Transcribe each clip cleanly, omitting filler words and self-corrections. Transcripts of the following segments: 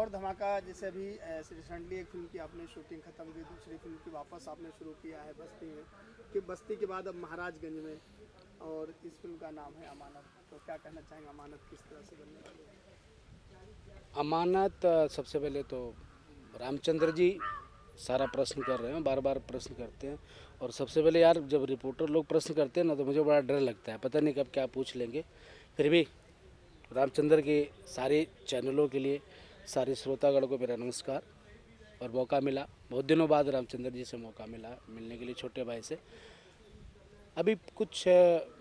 दौड़ धमाका, जैसे अभी रिसेंटली एक फिल्म की आपने शूटिंग खत्म की, दूसरी फिल्म की वापस आपने शुरू किया है बस्ती में, कि बस्ती के बाद अब महाराजगंज में, और इस फिल्म का नाम है अमानत। तो क्या कहना चाहेंगे, अमानत किस तरह से बनने वाली है? अमानत सबसे पहले तो रामचंद्र जी सारा प्रश्न कर रहे हैं, बार बार प्रश्न करते हैं। और सबसे पहले यार, जब रिपोर्टर लोग प्रश्न करते हैं ना, तो मुझे बड़ा डर लगता है, पता नहीं कब क्या पूछ लेंगे। फिर भी रामचंद्र के सारे चैनलों के लिए, सारे श्रोतागण को मेरा नमस्कार। और मौका मिला, बहुत दिनों बाद रामचंद्र जी से मौका मिला मिलने के लिए, छोटे भाई से। अभी कुछ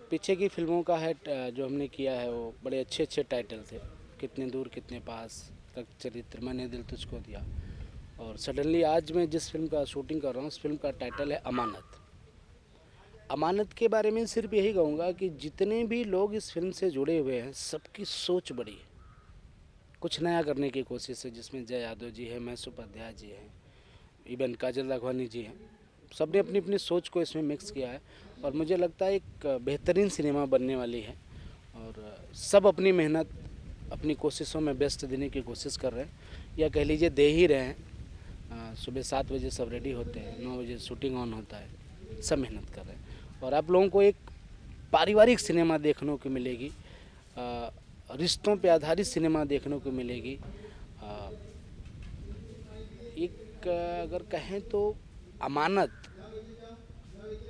पीछे की फिल्मों का है जो हमने किया है, वो बड़े अच्छे अच्छे टाइटल थे। कितने दूर कितने पास, रक्त चरित्र, मैंने दिल तुझको दिया। और सडनली आज मैं जिस फिल्म का शूटिंग कर रहा हूँ, उस फिल्म का टाइटल है अमानत। अमानत के बारे में सिर्फ यही कहूँगा कि जितने भी लोग इस फिल्म से जुड़े हुए हैं, सबकी सोच बड़ी है, कुछ नया करने की कोशिश है, जिसमें जय यादव जी है, महसूर उपाध्याय जी हैं, इवन काजल राघवानी जी हैं। सबने अपनी अपनी सोच को इसमें मिक्स किया है, और मुझे लगता है एक बेहतरीन सिनेमा बनने वाली है। और सब अपनी मेहनत, अपनी कोशिशों में बेस्ट देने की कोशिश कर रहे हैं, या कह लीजिए दे ही रहे हैं। सुबह 7 बजे सब रेडी होते हैं, 9 बजे शूटिंग ऑन होता है, सब मेहनत कर रहे हैं। और आप लोगों को एक पारिवारिक सिनेमा देखने को मिलेगी, रिश्तों पे आधारित सिनेमा देखने को मिलेगी। एक अगर कहें तो अमानत,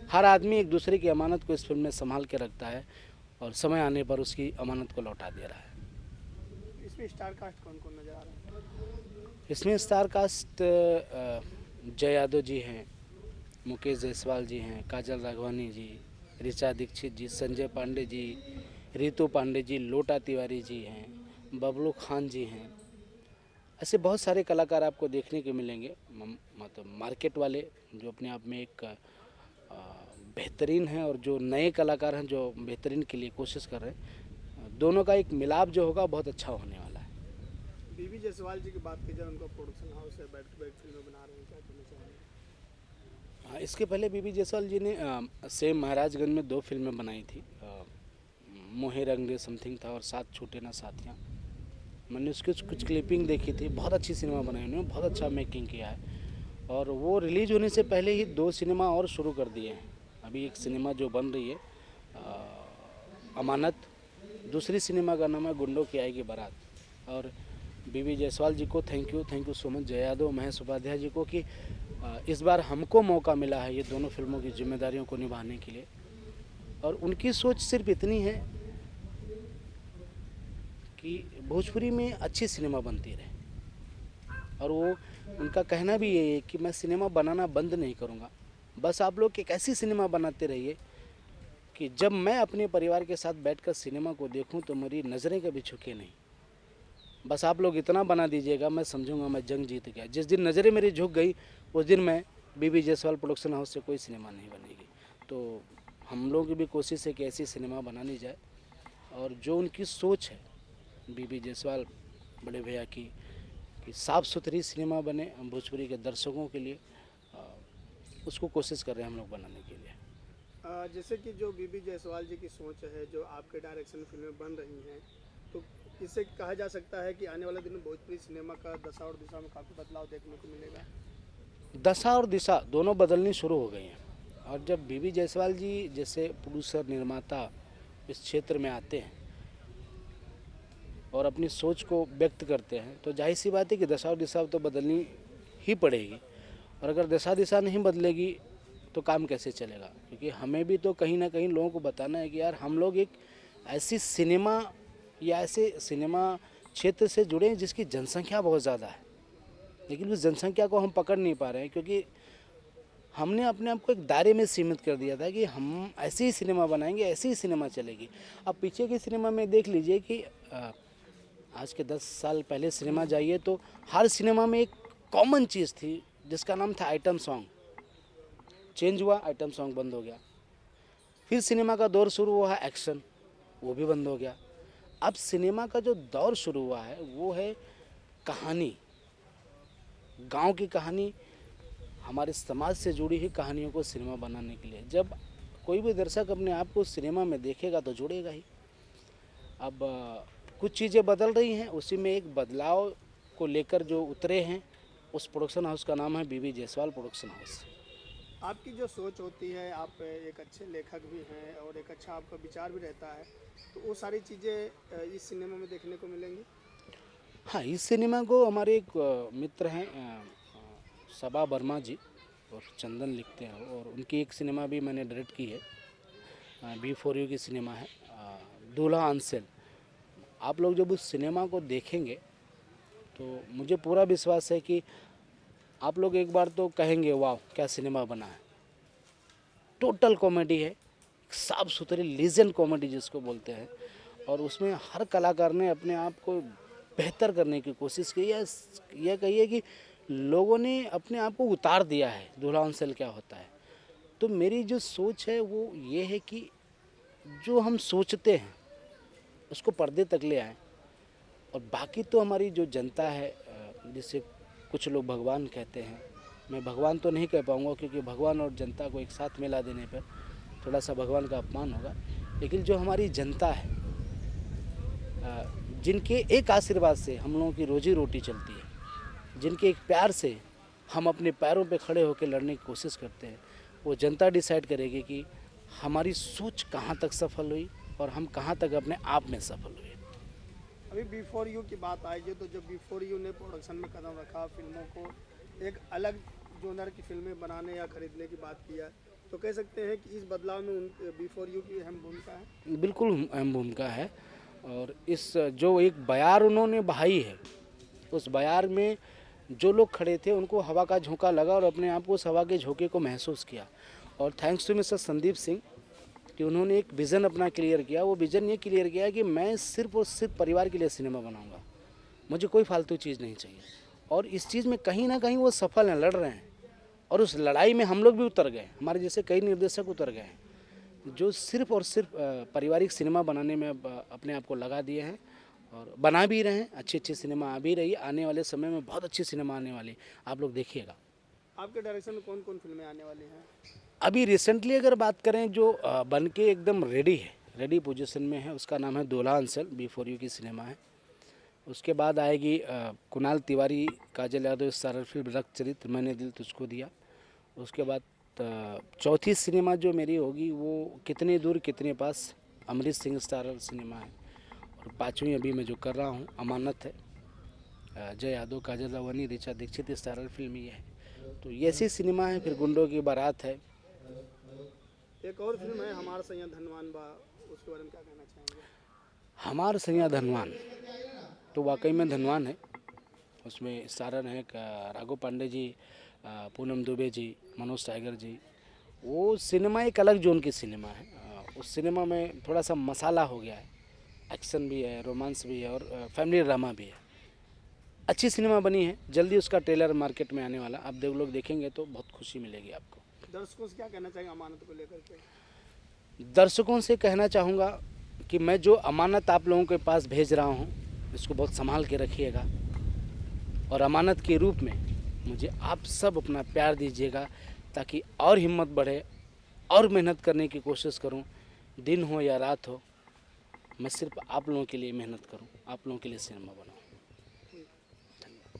हर आदमी एक दूसरे की अमानत को इस फिल्म में संभाल के रखता है, और समय आने पर उसकी अमानत को लौटा दे रहा है। इसमें स्टार कास्ट कौन कौन नजर आ रहा है? इसमें स्टार कास्ट जय यादव जी हैं, मुकेश जायसवाल जी हैं, काजल राघवानी जी, ऋचा दीक्षित जी, संजय पांडे जी, रितु पांडे जी, लोटा तिवारी जी हैं, बबलू खान जी हैं। ऐसे बहुत सारे कलाकार आपको देखने को मिलेंगे, मतलब मार्केट वाले जो अपने आप में एक बेहतरीन हैं, और जो नए कलाकार हैं जो बेहतरीन के लिए कोशिश कर रहे हैं। दोनों का एक मिलाप जो होगा बहुत अच्छा होने वाला है। बीबी जायसवाल जी की बात की जाए, उनका प्रोडक्शन हाउस है, बैक टू बैक फिल्में बना रहे हैं, क्या कहना चाहेंगे? हाँ, इसके पहले बीबी जायसवाल जी ने सेम महाराजगंज में 2 फिल्में बनाई थी। मोहे रंग दे समथिंग था, और साथ छूटे ना साथियाँ। मैंने उसकी कुछ क्लिपिंग देखी थी, बहुत अच्छी सिनेमा बनाई उन्होंने, बहुत अच्छा मेकिंग किया है। और वो रिलीज होने से पहले ही 2 सिनेमा और शुरू कर दिए हैं। अभी एक सिनेमा जो बन रही है अमानत, दूसरी सिनेमा का नाम है गुंडों की आएगी बारात। और बीबी जायसवाल जी को थैंक यू सो मच, जय यादव, महसूर उपाध्याय जी को, कि इस बार हमको मौका मिला है ये दोनों फिल्मों की जिम्मेदारियों को निभाने के लिए। और उनकी सोच सिर्फ इतनी है कि भोजपुरी में अच्छी सिनेमा बनती रहे, और वो उनका कहना भी यही है कि मैं सिनेमा बनाना बंद नहीं करूँगा, बस आप लोग एक ऐसी सिनेमा बनाते रहिए कि जब मैं अपने परिवार के साथ बैठकर सिनेमा को देखूं तो मेरी नज़रें कभी झुके नहीं। बस आप लोग इतना बना दीजिएगा, मैं समझूंगा मैं जंग जीत गया। जिस दिन नज़रें मेरी झुक गई, उस दिन मैं बीबी जायसवाल प्रोडक्शन हाउस से कोई सिनेमा नहीं बनेगी। तो हम लोगों की भी कोशिश है कि ऐसी सिनेमा बनानी जाए, और जो उनकी सोच है बीबी जायसवाल बड़े भैया की, कि साफ़ सुथरी सिनेमा बने भोजपुरी के दर्शकों के लिए, उसको कोशिश कर रहे हैं हम लोग बनाने के लिए। जैसे कि जो बीबी जायसवाल जी की सोच है, जो आपके डायरेक्शन में फिल्में बन रही हैं, तो इससे कहा जा सकता है कि आने वाले दिन में भोजपुरी सिनेमा का दशा और दिशा में काफ़ी बदलाव देखने को मिलेगा। दशा और दिशा दोनों बदलनी शुरू हो गई हैं। और जब बीबी जायसवाल जी जैसे प्रोड्यूसर, निर्माता इस क्षेत्र में आते हैं और अपनी सोच को व्यक्त करते हैं, तो जाहिर सी बात है कि दशा और दिशा तो बदलनी ही पड़ेगी। और अगर दशा दिशा नहीं बदलेगी तो काम कैसे चलेगा? क्योंकि हमें भी तो कहीं ना कहीं लोगों को बताना है कि यार हम लोग एक ऐसी सिनेमा या ऐसे सिनेमा क्षेत्र से जुड़े हैं जिसकी जनसंख्या बहुत ज़्यादा है, लेकिन उस जनसंख्या को हम पकड़ नहीं पा रहे हैं, क्योंकि हमने अपने आप को एक दायरे में सीमित कर दिया था कि हम ऐसे ही सिनेमा बनाएंगे, ऐसे ही सिनेमा चलेगी। अब पीछे की सिनेमा में देख लीजिए कि आज के 10 साल पहले सिनेमा जाइए तो हर सिनेमा में एक कॉमन चीज़ थी जिसका नाम था आइटम सॉन्ग। चेंज हुआ, आइटम सॉन्ग बंद हो गया। फिर सिनेमा का दौर शुरू हुआ है एक्शन, वो भी बंद हो गया। अब सिनेमा का जो दौर शुरू हुआ है वो है कहानी, गांव की कहानी, हमारे समाज से जुड़ी हुई कहानियों को सिनेमा बनाने के लिए। जब कोई भी दर्शक अपने आप को सिनेमा में देखेगा तो जुड़ेगा ही। अब कुछ चीज़ें बदल रही हैं, उसी में एक बदलाव को लेकर जो उतरे हैं, उस प्रोडक्शन हाउस का नाम है बीबी जायसवाल प्रोडक्शन हाउस। आपकी जो सोच होती है, आप एक अच्छे लेखक भी हैं और एक अच्छा आपका विचार भी रहता है, तो वो सारी चीज़ें इस सिनेमा में देखने को मिलेंगी। हाँ, इस सिनेमा को हमारे एक मित्र हैं सबा वर्मा जी और चंदन लिखते हैं, और उनकी एक सिनेमा भी मैंने डायरेक्ट की है, B4U की सिनेमा है, दूल्हा अंसल। आप लोग जब उस सिनेमा को देखेंगे तो मुझे पूरा विश्वास है कि आप लोग एक बार तो कहेंगे वाह क्या सिनेमा बना है। टोटल कॉमेडी है, साफ सुथरी लीजेंड कॉमेडी जिसको बोलते हैं, और उसमें हर कलाकार ने अपने आप को बेहतर करने की कोशिश की है। यह कहिए कि लोगों ने अपने आप को उतार दिया है दूल्हा अंसल क्या होता है। तो मेरी जो सोच है वो ये है कि जो हम सोचते हैं उसको पर्दे तक ले आएँ, और बाकी तो हमारी जो जनता है, जिसे कुछ लोग भगवान कहते हैं, मैं भगवान तो नहीं कह पाऊँगा क्योंकि भगवान और जनता को एक साथ मिला देने पर थोड़ा सा भगवान का अपमान होगा, लेकिन जो हमारी जनता है, जिनके एक आशीर्वाद से हम लोगों की रोजी रोटी चलती है, जिनके एक प्यार से हम अपने पैरों पे खड़े होकर लड़ने की कोशिश करते हैं, वो जनता डिसाइड करेगी कि हमारी सोच कहाँ तक सफल हुई और हम कहाँ तक अपने आप में सफल हुए। अभी B4U की बात आएगी तो जब B4U ने प्रोडक्शन में कदम रखा, फिल्मों को एक अलग जोनर की फिल्में बनाने या खरीदने की बात किया, तो कह सकते हैं कि इस बदलाव में B4U की अहम भूमिका है। बिल्कुल अहम भूमिका है, और इस जो एक बयार उन्होंने बहाई है, उस बयार में जो लोग खड़े थे उनको हवा का झोंका लगा और अपने आप को उस हवा के झोंके को महसूस किया। और thanks to mister Sandeep Singh कि उन्होंने एक विज़न अपना क्लियर किया। वो विज़न ये क्लियर किया कि मैं सिर्फ और सिर्फ परिवार के लिए सिनेमा बनाऊंगा, मुझे कोई फालतू चीज़ नहीं चाहिए। और इस चीज़ में कहीं ना कहीं वो सफल हैं, लड़ रहे हैं, और उस लड़ाई में हम लोग भी उतर गए, हमारे जैसे कई निर्देशक उतर गए हैं जो सिर्फ और सिर्फ पारिवारिक सिनेमा बनाने में अपने आप को लगा दिए हैं, और बना भी रहे हैं। अच्छी अच्छी सिनेमा आ भी रही है, आने वाले समय में बहुत अच्छी सिनेमा आने वाली, आप लोग देखिएगा। आपके डायरेक्शन में कौन कौन फिल्में आने वाली हैं? अभी रिसेंटली अगर बात करें जो बन के एकदम रेडी है, रेडी पोजीशन में है, उसका नाम है दूल्हा अंसल, B4U की सिनेमा है। उसके बाद आएगी कुणाल तिवारी, काजल यादव स्टारर फिल्म रक्त चरित्र मैंने दिल तुझको दिया। उसके बाद चौथी सिनेमा जो मेरी होगी वो कितने दूर कितने पास, अमरीश सिंह स्टारर सिनेमा है। और पाँचवीं अभी मैं जो कर रहा हूँ अमानत है, अजय यादव, काजल रावनी, ऋचा दीक्षित स्टारर फिल्म ये है। तो ये ऐसी सिनेमा है। फिर गुंडों की बारात है। एक और फिल्म है हमारा सैया धनवान बा, उसके बारे में क्या कहना चाहेंगे? हमार सैया धनवान तो वाकई में धनवान है। उसमें स्टारर हैं राघव पांडे जी, पूनम दुबे जी, मनोज टाइगर जी। वो सिनेमा एक अलग जोन की सिनेमा है। उस सिनेमा में थोड़ा सा मसाला हो गया है, एक्शन भी है, रोमांस भी है, और फैमिली ड्रामा भी है। अच्छी सिनेमा बनी है। जल्दी उसका ट्रेलर मार्केट में आने वाला, आप लोग देखेंगे तो बहुत खुशी मिलेगी आपको। दर्शकों से क्या कहना चाहेंगे अमानत को लेकर के? दर्शकों से कहना चाहूँगा कि मैं जो अमानत आप लोगों के पास भेज रहा हूँ, इसको बहुत संभाल के रखिएगा, और अमानत के रूप में मुझे आप सब अपना प्यार दीजिएगा, ताकि और हिम्मत बढ़े और मेहनत करने की कोशिश करूँ। दिन हो या रात हो, मैं सिर्फ आप लोगों के लिए मेहनत करूँ, आप लोगों के लिए सिनेमा बनाऊँ।